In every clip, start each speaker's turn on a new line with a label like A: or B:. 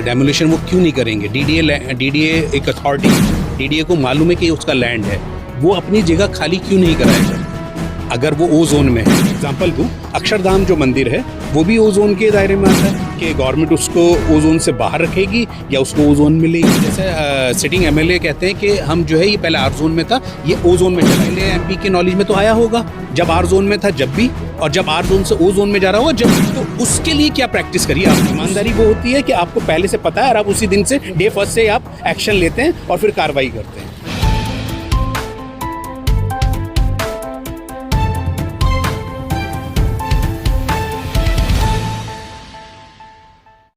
A: Demolition वो क्यों नहीं करेंगे? डीडीए एक अथॉरिटी, डीडीए को मालूम है कि उसका लैंड है, वो अपनी जगह खाली क्यों नहीं कराएगा? अगर वो ओ जोन में है, एग्जाम्पल दूँ, अक्षरधाम जो मंदिर है वो भी ओ जोन के दायरे में आता है कि गवर्नमेंट उसको ओ जोन से बाहर रखेगी या उसको ओ जोन मिलेगी। जैसे सिटिंग एमएलए कहते हैं कि हम जो है ये पहले आर जोन में था, ये ओ जोन में चला। पहले एमपी के नॉलेज में तो आया होगा जब आर जोन में था जब भी, और जब आर जोन से ओ जोन में जा रहा होगा जब भी, तो उसके लिए क्या प्रैक्टिस करिए आप। ईमानदारी वो होती है कि आपको पहले से पता है और आप उसी दिन से डे फर्स्ट से आप एक्शन लेते हैं और फिर कार्रवाई करते हैं।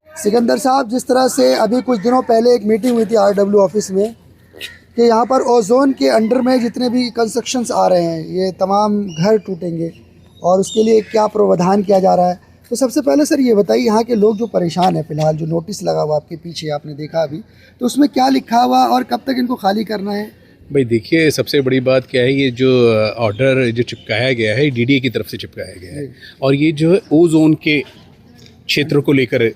B: सिकंदर साहब, जिस तरह से अभी कुछ दिनों पहले एक मीटिंग हुई थी आरडब्ल्यू ऑफिस में कि यहाँ पर ओजोन के अंडर में जितने भी कंस्ट्रक्शंस आ रहे हैं ये तमाम घर टूटेंगे और उसके लिए क्या प्रावधान किया जा रहा है। तो सबसे पहले सर ये बताइए, यहाँ के लोग जो परेशान हैं, फ़िलहाल जो नोटिस लगा हुआ आपके पीछे आपने देखा अभी, तो उसमें क्या लिखा हुआ और कब तक इनको खाली करना है?
A: भाई देखिए, सबसे बड़ी बात क्या है, ये जो ऑर्डर जो चिपकाया गया है डीडीए की तरफ से चिपकाया गया है और ये जो है ओ जोन के क्षेत्र को लेकर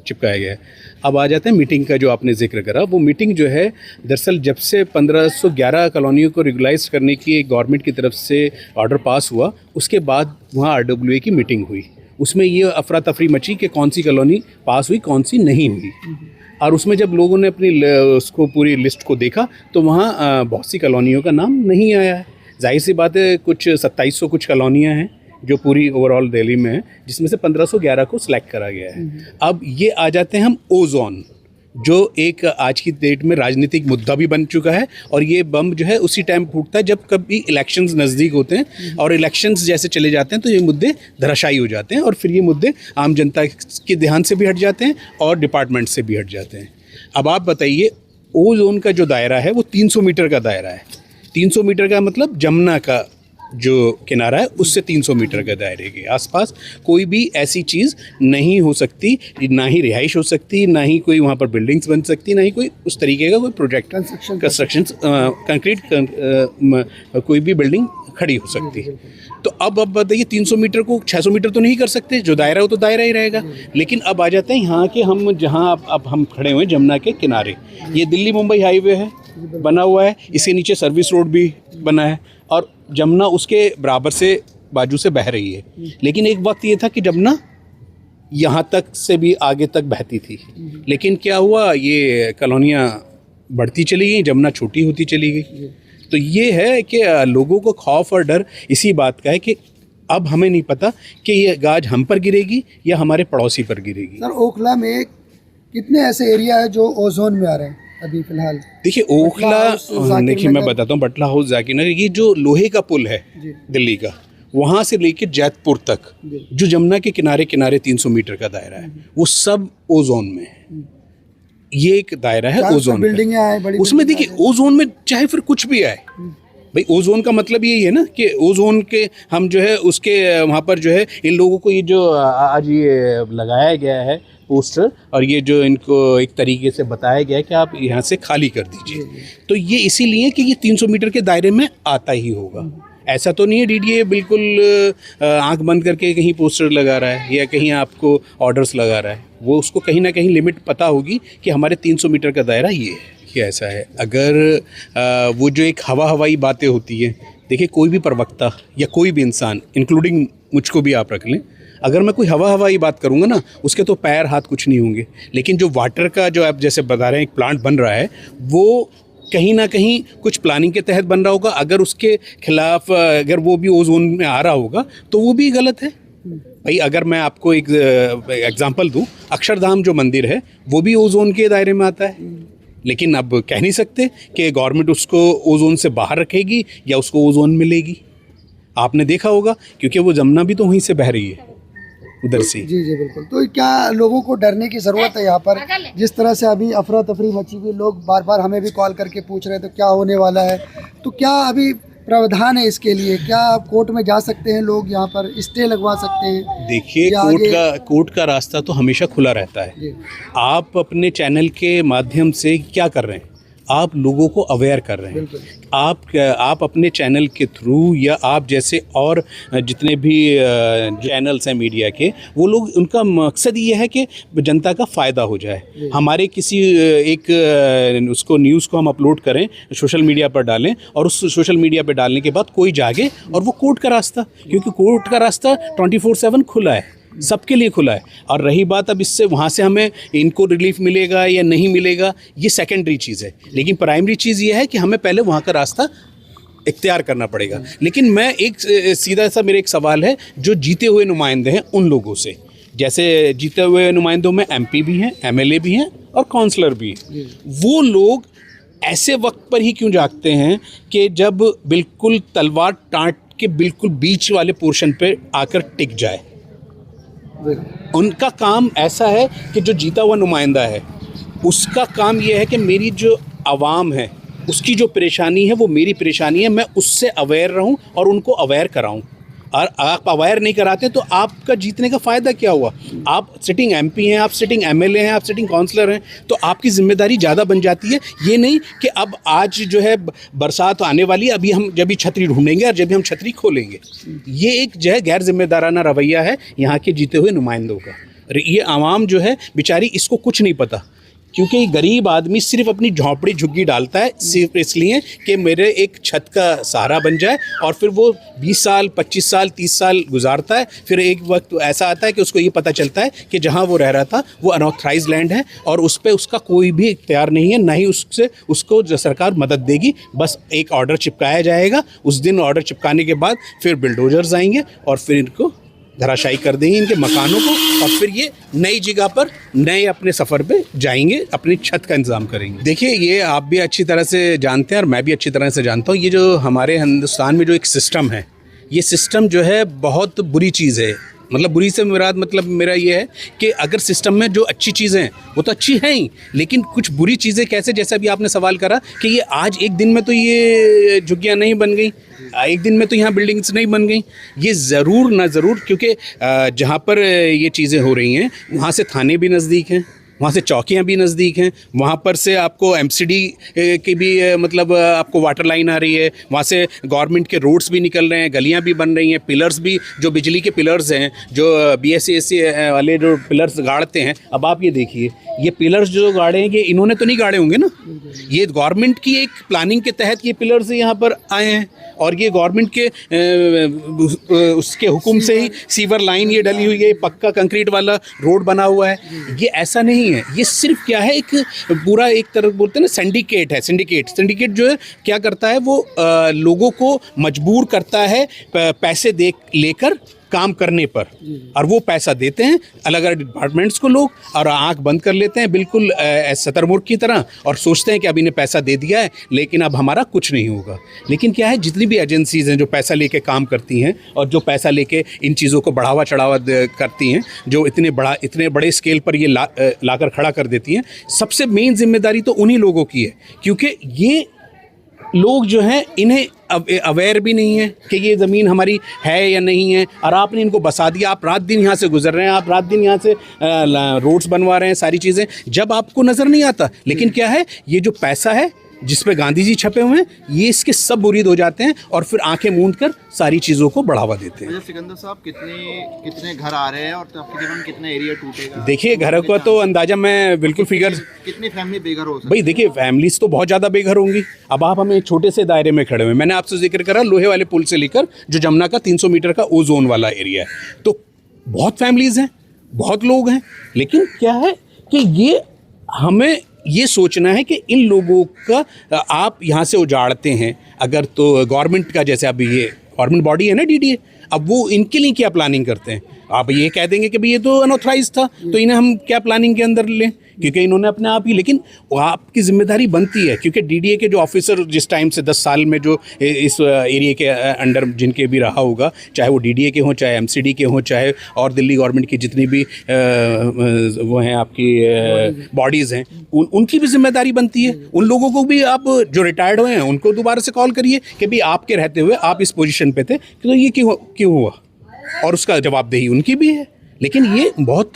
A: चिपकाया गया है। अब आ जाते हैं मीटिंग का जो आपने जिक्र करा। वो मीटिंग जो है दरअसल जब से 1511 कॉलोनियों को रेगुलाइज करने की एक गवर्नमेंट की तरफ से ऑर्डर पास हुआ, उसके बाद वहाँ आरडब्ल्यूए की मीटिंग हुई। उसमें ये अफरा तफरी मची कि कौन सी कॉलोनी पास हुई कौन सी नहीं हुई, और उसमें जब लोगों ने अपनी उसको पूरी लिस्ट को देखा तो वहाँ बहुत सी कॉलोनियों का नाम नहीं आया है। जाहिर सी बात है, कुछ 2700 कुछ कॉलोनियाँ हैं जो पूरी ओवरऑल दिल्ली में है, जिसमें से 1511 को सिलेक्ट करा गया है। अब ये आ जाते हैं हम ओ जोन, जो एक आज की डेट में राजनीतिक मुद्दा भी बन चुका है, और ये बम जो है उसी टाइम फूटता है जब कभी इलेक्शंस नज़दीक होते हैं, और इलेक्शंस जैसे चले जाते हैं तो ये मुद्दे धराशायी हो जाते हैं और फिर ये मुद्दे आम जनता के ध्यान से भी हट जाते हैं और डिपार्टमेंट से भी हट जाते हैं। अब आप बताइए, ओ जोन का जो दायरा है वो 300 मीटर का दायरा है। 300 मीटर का मतलब जमुना का जो किनारा है उससे 300 मीटर के दायरे के आसपास कोई भी ऐसी चीज़ नहीं हो सकती, ना ही रिहाइश हो सकती, ना ही कोई वहाँ पर बिल्डिंग्स बन सकती, ना ही कोई उस तरीके का कोई प्रोजेक्ट कंस्ट्रक्शन कंक्रीट कोई भी बिल्डिंग खड़ी हो सकती। तो अब बताइए, 300 मीटर को 600 मीटर तो नहीं कर सकते, जो दायरा हो तो दायरा ही रहेगा। लेकिन अब आ जाते हैं यहाँ के, हम जहाँ अब हम खड़े हुए हैं जमुना के किनारे, ये दिल्ली मुंबई हाईवे है बना हुआ है, इसके नीचे सर्विस रोड भी बना है और जमुना उसके बराबर से बाजू से बह रही है। लेकिन एक वक्त ये था कि जमुना यहाँ तक से भी आगे तक बहती थी, लेकिन क्या हुआ, ये कॉलोनियाँ बढ़ती चली गई, जमुना छोटी होती चली गई। तो ये है कि लोगों को खौफ और डर इसी बात का है कि अब हमें नहीं पता कि ये गाज हम पर गिरेगी या हमारे पड़ोसी पर गिरेगी।
B: सर, ओखला में कितने ऐसे एरिया है जो ओजोन में आ रहे हैं अभी फिलहाल? देखिए,
A: ओखला, देखिए मैं बताता हूँ, बटला हाउस जाकिर नगर, ये जो लोहे का पुल है दिल्ली का, वहाँ से लेकर जैतपुर तक जो जमुना के किनारे किनारे 300 मीटर का दायरा है, वो सब ओजोन में है। ये एक दायरा है ओजोन का। उसमें देखिए, ओजोन में चाहे फिर कुछ भी आए, भाई ओजोन का मतलब यही है ना कि ओजोन के हम जो है उसके वहाँ पर जो है इन लोगों को ये जो आज ये लगाया गया है पोस्टर, और ये जो इनको एक तरीके से बताया गया है कि आप यहाँ से खाली कर दीजिए, तो ये इसीलिए कि ये 300 मीटर के दायरे में आता ही होगा। ऐसा तो नहीं है डीडीए बिल्कुल आंख बंद करके कहीं पोस्टर लगा रहा है या कहीं आपको ऑर्डर्स लगा रहा है। वो उसको कहीं ना कहीं लिमिट पता होगी कि हमारे 300 मीटर का दायरा ये है कि ऐसा है। अगर वो जो एक हवाई बातें होती हैं, देखिए कोई भी प्रवक्ता या कोई भी इंसान, इंक्लूडिंग मुझको भी आप रख लें, अगर मैं कोई हवाई बात करूँगा ना, उसके तो पैर हाथ कुछ नहीं होंगे। लेकिन जो वाटर का जो आप जैसे बता रहे हैं एक प्लांट बन रहा है, वो कहीं ना कहीं कुछ प्लानिंग के तहत बन रहा होगा। अगर उसके खिलाफ अगर वो भी ओजोन में आ रहा होगा तो वो भी गलत है। भाई अगर मैं आपको एक एग्जांपल दूं, अक्षरधाम जो मंदिर है वो भी ओजोन के दायरे में आता है, लेकिन अब कह नहीं सकते कि गवर्नमेंट उसको ओजोन से बाहर रखेगी या उसको ओजोन मिलेगी। आपने देखा होगा, क्योंकि वो जमुना भी तो वहीं से बह रही है उधर से।
B: जी बिल्कुल। तो क्या लोगों को डरने की ज़रूरत है यहाँ पर? जिस तरह से अभी अफरा तफरी मची हुई, लोग बार बार हमें भी कॉल करके पूछ रहे थे क्या होने वाला है, तो क्या अभी प्रावधान है इसके लिए? क्या कोर्ट में जा सकते हैं लोग, यहाँ पर स्टे लगवा सकते हैं?
A: देखिए, कोर्ट का रास्ता तो हमेशा खुला रहता है। आप अपने चैनल के माध्यम से क्या कर रहे हैं, आप लोगों को अवेयर कर रहे हैं। आप अपने चैनल के थ्रू या आप जैसे और जितने भी चैनल्स हैं मीडिया के, वो लोग, उनका मकसद ये है कि जनता का फ़ायदा हो जाए। हमारे किसी एक उसको न्यूज़ को हम अपलोड करें, सोशल मीडिया पर डालें, और उस सोशल मीडिया पर डालने के बाद कोई जागे और वो कोर्ट का रास्ता, क्योंकि कोर्ट का रास्ता 24/7 खुला है, सबके लिए खुला है। और रही बात अब इससे वहाँ से हमें इनको रिलीफ मिलेगा या नहीं मिलेगा, ये सेकेंडरी चीज़ है, लेकिन प्राइमरी चीज़ ये है कि हमें पहले वहाँ का रास्ता इख्तियार करना पड़ेगा। लेकिन मैं एक सीधा सा मेरा एक सवाल है जो जीते हुए नुमाइंदे हैं उन लोगों से, जैसे जीते हुए नुमाइंदों में MP भी हैं, MLA भी हैं और काउंसलर भी हैं, वो लोग ऐसे वक्त पर ही क्यों जागते हैं कि जब बिल्कुल तलवार टाँट के बिल्कुल बीच वाले पोर्शन पे आकर टिक जाए। उनका काम ऐसा है कि जो जीता हुआ नुमाइंदा है उसका काम यह है कि मेरी जो आवाम है उसकी जो परेशानी है वो मेरी परेशानी है, मैं उससे अवेयर रहूं और उनको अवेयर कराऊं। और आप अवेयर नहीं कराते तो आपका जीतने का फ़ायदा क्या हुआ? आप सिटिंग MP हैं, आप सिटिंग MLA हैं, आप सिटिंग काउंसलर हैं, तो आपकी जिम्मेदारी ज़्यादा बन जाती है। ये नहीं कि अब आज जो है बरसात आने वाली है, अभी हम जब भी छतरी ढूंढेंगे और जब भी हम छतरी खोलेंगे, ये एक जो है गैर जिम्मेदाराना रवैया है यहाँ के जीते हुए नुमाइंदों का। ये आवाम जो है बेचारी, इसको कुछ नहीं पता, क्योंकि गरीब आदमी सिर्फ अपनी झोंपड़ी झुग्गी डालता है सिर्फ इसलिए कि मेरे एक छत का सहारा बन जाए, और फिर वो 20 साल 25 साल 30 साल गुजारता है। फिर एक वक्त ऐसा आता है कि उसको ये पता चलता है कि जहाँ वो रह रहा था वो अनऑथराइज लैंड है और उस पर उसका कोई भी इख्तियार नहीं है, ना ही उसको जो सरकार मदद देगी। बस एक ऑर्डर चिपकाया जाएगा, उस दिन ऑर्डर चिपकाने के बाद फिर बिल्डोजर्स आएंगे और फिर इनको धराशायी कर देंगे, इनके मकानों को, और फिर ये नई जगह पर नए अपने सफ़र पे जाएंगे, अपनी छत का इंतज़ाम करेंगे। देखिए, ये आप भी अच्छी तरह से जानते हैं और मैं भी अच्छी तरह से जानता हूँ, ये जो हमारे हिंदुस्तान में जो एक सिस्टम है, ये सिस्टम जो है बहुत बुरी चीज़ है। मतलब बुरी से मुराद मतलब मेरा ये है कि अगर सिस्टम में जो अच्छी चीज़ें हैं वो तो अच्छी हैं ही, लेकिन कुछ बुरी चीज़ें कैसे, जैसा भी आपने सवाल करा कि ये आज एक दिन में तो ये झुग्गियाँ नहीं बन गई, एक दिन में तो यहाँ बिल्डिंग्स नहीं बन गई। ये ज़रूर ना ज़रूर, क्योंकि जहाँ पर ये चीज़ें हो रही हैं वहाँ से थाने भी नज़दीक हैं, वहाँ से चौकियाँ भी नज़दीक हैं, वहाँ पर से आपको MCD की भी मतलब आपको वाटर लाइन आ रही है, वहाँ से गवर्नमेंट के रोड्स भी निकल रहे हैं, गलियाँ भी बन रही हैं, पिलर्स भी, जो बिजली के पिलर्स हैं, जो BSC वाले जो पिलर्स गाड़ते हैं। अब आप ये देखिए, ये पिलर्स जो गाड़े हैं, ये इन्होंने तो नहीं गाड़े होंगे ना, ये गवर्नमेंट की एक प्लानिंग के तहत ये पिलर्स यहाँ पर आए हैं, और ये गवर्नमेंट के उसके हुक्म से ही सीवर लाइन ये डली हुई है, पक्का कंक्रीट वाला रोड बना हुआ है। ये ऐसा नहीं है, ये सिर्फ क्या है, एक पूरा एक तरह बोलते हैं ना सिंडिकेट है। सिंडिकेट जो है क्या करता है, वो लोगों को मजबूर करता है पैसे दे लेकर काम करने पर, और वो पैसा देते हैं अलग अलग डिपार्टमेंट्स को लोग, और आंख बंद कर लेते हैं बिल्कुल सतर्मुर्ख की तरह, और सोचते हैं कि अब इन्हें पैसा दे दिया है लेकिन अब हमारा कुछ नहीं होगा। लेकिन क्या है, जितनी भी एजेंसीज़ हैं जो पैसा लेके काम करती हैं और जो पैसा लेके इन चीज़ों को बढ़ावा चढ़ावा करती हैं, जो इतने बड़े स्केल पर ये लाकर खड़ा कर देती हैं, सबसे मेन जिम्मेदारी तो उन्हीं लोगों की है, क्योंकि ये लोग जो हैं इन्हें अवेयर भी नहीं है कि ये ज़मीन हमारी है या नहीं है, और आपने इनको बसा दिया। आप रात दिन यहाँ से गुजर रहे हैं, आप रात दिन यहाँ से रोड्स बनवा रहे हैं, सारी चीज़ें जब आपको नज़र नहीं आता। लेकिन क्या है, ये जो पैसा है जिस पे गांधी जी छपे हुए हैं, ये इसके सब मुरीद हो जाते हैं और फिर आंखें मूंद कर सारी चीज़ों को बढ़ावा देते हैं।
C: सिकंदर साहब, कितने घर आ रहे हैं और तकरीबन कितने एरिया टूटेगा?
A: देखिए, घरों का तो अंदाज़ा मैं बिल्कुल फिगर,
C: कितनी फैमिली बेघर हो सकती है?
A: भाई देखिए, फैमिलीज तो बहुत ज़्यादा बेघर होंगी। अब आप हमें एक छोटे से दायरे में खड़े हुए, मैंने आपसे जिक्र करा लोहे वाले पुल से लेकर जो जमुना का 300 मीटर का ओजोन वाला एरिया है, तो बहुत फैमिलीज़ हैं, बहुत लोग हैं। लेकिन क्या है कि ये हमें ये सोचना है कि इन लोगों का आप यहाँ से उजाड़ते हैं अगर, तो गवर्नमेंट का, जैसे अभी ये गवर्नमेंट बॉडी है ना DDA, अब वो इनके लिए क्या प्लानिंग करते हैं? आप ये कह देंगे कि भाई ये तो अनऑथराइज था, तो इन्हें हम क्या प्लानिंग के अंदर लें, क्योंकि इन्होंने अपने आप ही। लेकिन आपकी जिम्मेदारी बनती है, क्योंकि DDA के जो ऑफिसर जिस टाइम से 10 साल में जो इस एरिया के अंडर जिनके भी रहा होगा, चाहे वो DDA के हों, चाहे MCD के हों, चाहे और दिल्ली गवर्नमेंट की जितनी भी वो हैं आपकी बॉडीज़ हैं, उनकी भी जिम्मेदारी बनती है। उन लोगों को भी आप जो रिटायर्ड हुए हैं उनको दोबारा से कॉल करिए कि भाई आपके रहते हुए आप इस पोजीशन पे थे, तो ये क्यों हुआ, और उसका जवाबदेही उनकी भी है। लेकिन ये बहुत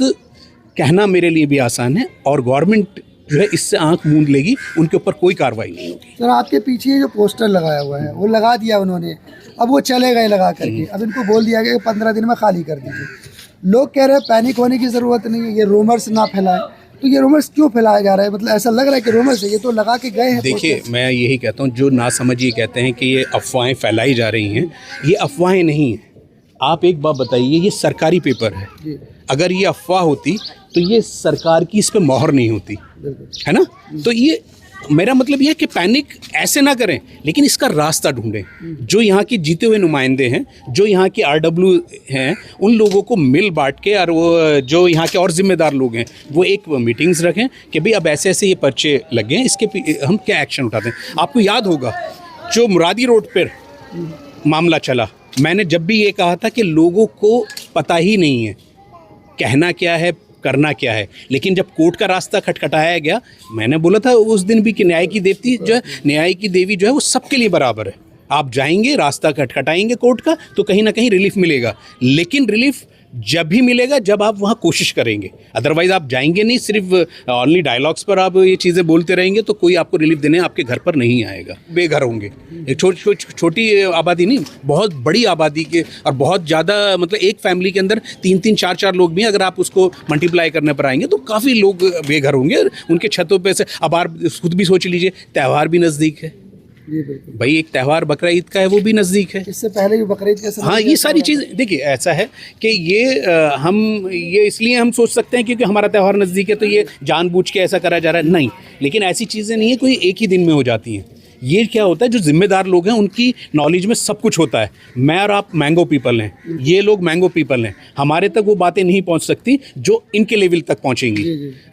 A: कहना मेरे लिए भी आसान है, और गवर्नमेंट जो है इससे आंख मूंद लेगी, उनके ऊपर कोई कार्रवाई नहीं होगी।
B: सर आपके पीछे ये जो पोस्टर लगाया हुआ है वो लगा दिया उन्होंने, अब वो चले गए लगा करके, अब इनको बोल दिया गया कि 15 दिन में खाली कर दीजिए। लोग कह रहे हैं पैनिक होने की ज़रूरत नहीं है, ये रूमर्स ना फैलाएं। तो ये रूमर्स क्यों फैलाया जा रहा है? मतलब ऐसा लग रहा है कि रूमर्स है, ये तो लगा के गए हैं।
A: देखिए मैं यही कहता हूँ, जो ना समझिए कहते हैं कि ये अफवाहें फैलाई जा रही हैं, ये अफवाहें नहीं हैं। आप एक बात बताइए, ये सरकारी पेपर है, अगर ये अफवाह होती तो ये सरकार की इस पे मोहर नहीं होती, है ना। तो ये मेरा मतलब ये है कि पैनिक ऐसे ना करें, लेकिन इसका रास्ता ढूंढें। जो यहाँ के जीते हुए नुमाइंदे हैं, जो यहाँ के RW हैं, उन लोगों को मिल बांट के, और वो जो यहाँ के और जिम्मेदार लोग हैं वो एक मीटिंग्स रखें कि भाई अब ऐसे ऐसे ये पर्चे लगे हैं, इसके हम क्या एक्शन उठाते हैं। आपको याद होगा जो मुरादी रोड पर मामला चला, मैंने जब भी ये कहा था कि लोगों को पता ही नहीं है कहना क्या है, करना क्या है, लेकिन जब कोर्ट का रास्ता खटखटाया गया, मैंने बोला था उस दिन भी कि न्याय की देवी जो है वो सबके लिए बराबर है। आप जाएंगे, रास्ता खटखटाएंगे कोर्ट का, तो कहीं ना कहीं रिलीफ मिलेगा, लेकिन रिलीफ जब भी मिलेगा जब आप वहाँ कोशिश करेंगे। अदरवाइज आप जाएंगे नहीं, सिर्फ ओनली डायलॉग्स पर आप ये चीज़ें बोलते रहेंगे तो कोई आपको रिलीफ देने आपके घर पर नहीं आएगा। बेघर होंगे, एक छोटी आबादी नहीं, बहुत बड़ी आबादी के, और बहुत ज़्यादा, मतलब एक फैमिली के अंदर 3-3, 4-4 लोग भी अगर आप उसको मल्टीप्लाई करने पर आएंगे तो काफ़ी लोग बेघर होंगे उनके छतों पे से। अब आप खुद भी सोच लीजिए, त्यौहार भी नज़दीक है भाई, एक त्यौहार बकरा ईद का है, वो भी नज़दीक है,
B: इससे पहले भी बकरा ईद का।
A: हाँ, ये सारी चीज़ देखिए, ऐसा है कि ये इसलिए हम सोच सकते हैं क्योंकि हमारा त्यौहार नज़दीक है तो ये जानबूझ के ऐसा करा जा रहा है, नहीं। लेकिन ऐसी चीज़ें नहीं है कोई एक ही दिन में हो जाती हैं। ये क्या होता है, जो जिम्मेदार लोग हैं उनकी नॉलेज में सब कुछ होता है। मैं और आप मैंगो पीपल हैं, ये लोग मैंगो पीपल हैं, हमारे तक वो बातें नहीं पहुंच सकती जो इनके लेवल तक पहुंचेंगी।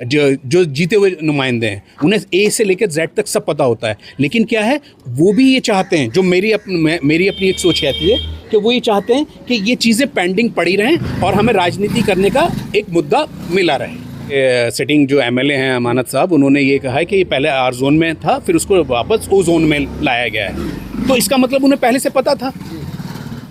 A: जो जीते हुए नुमाइंदे हैं उन्हें A से लेकर Z तक सब पता होता है। लेकिन क्या है, वो भी ये चाहते हैं, जो मेरी अपनी एक सोच कहती है कि वो ये चाहते हैं कि ये चीज़ें पेंडिंग पड़ी रहें और हमें राजनीति करने का एक मुद्दा मिला रहे। सिटिंग जो MLA हैं अमानत साहब, उन्होंने ये कहा है कि ये पहले R जोन में था, फिर उसको वापस O जोन में लाया गया है, तो इसका मतलब उन्हें पहले से पता था।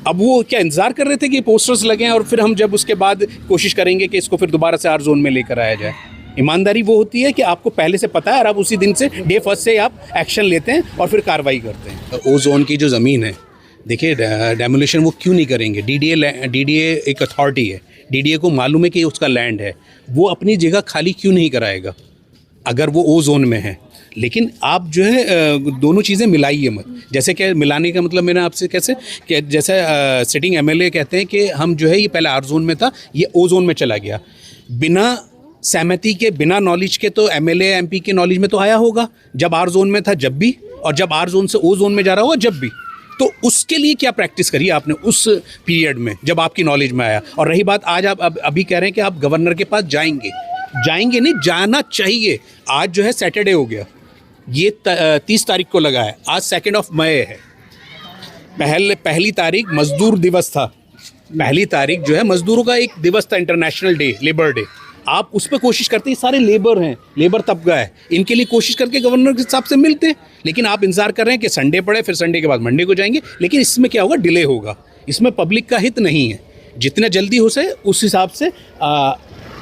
A: अब वो क्या इंतज़ार कर रहे थे कि पोस्टर्स लगें और फिर हम जब उसके बाद कोशिश करेंगे कि इसको फिर दोबारा से R जोन में लेकर आया जाए। ईमानदारी वो होती है कि आपको पहले से पता है और आप उसी दिन से डे फर्स्ट से आप एक्शन लेते हैं और फिर कार्रवाई करते हैं। O जोन की जो ज़मीन है, देखिए डेमोलिशन वो क्यों नहीं करेंगे। DDA एक अथॉरिटी है, DDA को मालूम है कि उसका लैंड है, वो अपनी जगह खाली क्यों नहीं कराएगा अगर वो O जोन में है। लेकिन आप जो है दोनों चीज़ें मिलाइए मत। जैसे कि मिलाने का मतलब मैंने आपसे कैसे कि जैसे सिटिंग MLA कहते हैं कि हम जो है ये पहले R जोन में था, ये O जोन में चला गया, बिना सहमति के, बिना नॉलेज के। तो MLA MP के नॉलेज में तो आया होगा जब R जोन में था जब भी, और जब R जोन से O जोन में जा रहा होगा जब भी। तो उसके लिए क्या प्रैक्टिस करी आपने उस पीरियड में जब आपकी नॉलेज में आया। और रही बात आज आप अभी कह रहे हैं कि आप गवर्नर के पास जाएंगे नहीं, जाना चाहिए। आज जो है सैटरडे हो गया, ये 30 तारीख को लगा है, आज 2 मई है। पहली तारीख मजदूर दिवस था, पहली तारीख जो है मजदूरों का एक दिवस था, इंटरनेशनल डे, लेबर डे। आप उस पर कोशिश करते, सारे लेबर हैं, लेबर तबका है, इनके लिए कोशिश करके गवर्नर के हिसाब से मिलते। लेकिन आप इंतजार कर रहे हैं कि संडे पड़े, फिर संडे के बाद मंडे को जाएंगे। लेकिन इसमें क्या होगा, डिले होगा। इसमें पब्लिक का हित नहीं है। जितना जल्दी हो सके उस हिसाब से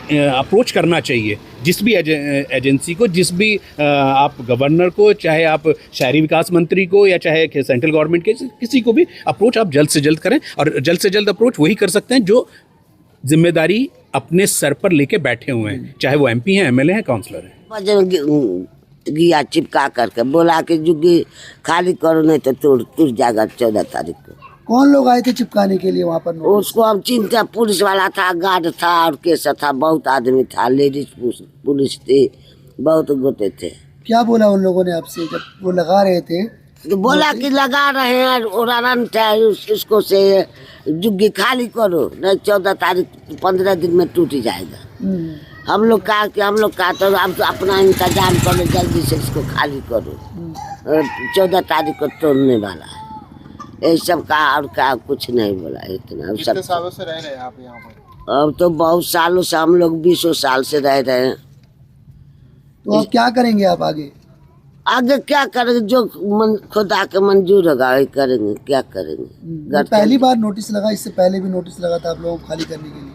A: अप्रोच करना चाहिए जिस भी एजेंसी को, जिस भी आप गवर्नर को, चाहे आप शहरी विकास मंत्री को, या चाहे सेंट्रल गवर्नमेंट के किसी को भी अप्रोच आप जल्द से जल्द करें। और जल्द से जल्द अप्रोच वही कर सकते हैं जो जिम्मेदारी अपने सर पर लेके बैठे हुए हैं, चाहे वो MP हैं, MLA हैं, काउंसलर हैं।
D: गिया चिपका करके बोला कि जुग्गी खाली करो नहीं तो टूट जाएगा 14 तारीख को।
B: कौन लोग आए थे चिपकाने के लिए वहाँ पर?
D: उसको हम चिंता, पुलिस वाला था, गार्ड था और केस था, बहुत आदमी था, लेडीज पुलिस थी, बहुत गोते थे।
B: क्या बोला उन लोगों ने आपसे जब वो लगा रहे थे?
D: तो बोला कि लगा रहे हैं और इसको से जुग्गी खाली करो नहीं 14 तारीख 15 दिन में टूट जाएगा। हम लोग कहा तो हम तो अपना इंतजाम करो, जल्दी से इसको खाली करो, 14 तारीख को तोड़ने वाला है। ये सब कहा और कहा, कुछ नहीं बोला। इतना
C: कितने सालों से रह रहे हैं आप यहाँ पर?
D: अब तो बहुत सालों से, हम लोग 20 साल से रह रहे हैं।
B: तो अब क्या करेंगे आप आगे?
D: आगे क्या करेंगे, जो खुदा के मंजूर होगा वही करेंगे। क्या करेंगे?
B: पहली बार नोटिस लगा, इससे पहले भी नोटिस लगा था आप लोगों को खाली करने के लिए?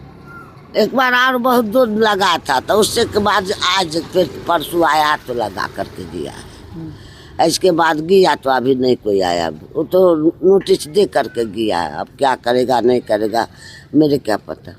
D: एक बार और बहुत दूर लगा था तो उससे के बाद आज फिर परसों आया तो लगा करके दिया है। इसके बाद गया तो अभी नहीं कोई आया, वो तो नोटिस दे करके गया है। अब क्या करेगा नहीं करेगा मेरे क्या पता।